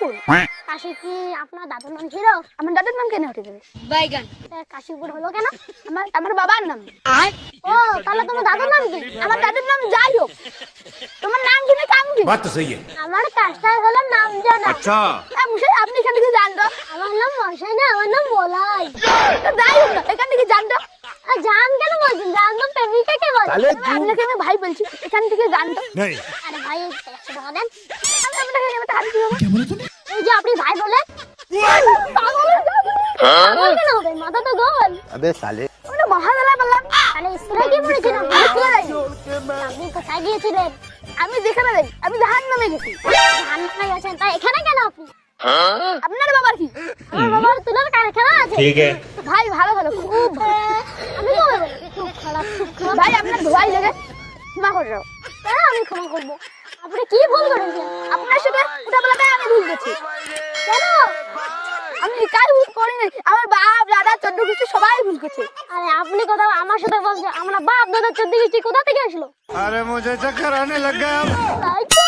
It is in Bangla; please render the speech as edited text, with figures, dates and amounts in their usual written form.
কাশিপুর। কাশি কি আপনার দাদুর নাম ছিল? আমার দাদুর নাম কেন উঠে যাবে? বাইগান। কাশিপুর হলো কেন? আমার বাবার নাম। ও তাহলে তোমার দাদুর নাম কি? আমার দাদুর নাম যাই হোক, তোমার নাম শুনে কাম কি? बात तो सही है। আমার কাজটা হলো নাম জানা। अच्छा মশাই আপনি এখান থেকে জানতো? আমার নাম মশাই না, আমার নাম বলাই। যাই হোক না, এখান থেকে জানতো? জান কেন বলছেন? জান তো প্রেমিকাকে বলে। আপনাকে আমি ভাই বলছি, এখান থেকে জানতো? नहीं আরে ভাই 100 টাকা দেন। আমি আপনাকে একটা হাত দিব। এই যে আপনি ভাই বলেন। পাগল কেন হবে? মাথা তো গোল। अबे साले ওটা মহাদালা বললাম। তাহলে স্কুলে কি পড়েছিলেন? আপনি কোথায় গিয়েছিলেন? আমি যেখানে যাই, আমি জাহান্নামে গেছি। ধান গেছেন, তাই এখানে কেন আপনি? আপনার বাবার কি? আমার বাবার তুলার কারখানা আছে। ठीक है। ভাই ভালো ভালো, খুব ভালো। আমি কবে বলি? খুব খারাপ, খুব খারাপ। ভাই আপনার ধোয়াই লেগে ক্ষমা করে দাও। কেন আমি ক্ষমা করবো? আপনি কি ভুল করেছেন? আপনার সাথে উঠাবেলাটাই আমি ভুল করছি। কেন? আমি কাই ভুল করি নাই, আমার বাপ দাদা 14 গোষ্ঠী সবাই ভুল করছে। আরে আপনি কথা আমার সাথে বলছেন, আমরা বাপ দাদা 14 গোষ্ঠী কোথা থেকে আসলো? अरे मुझे चक्कर आने लग गया। তাই তো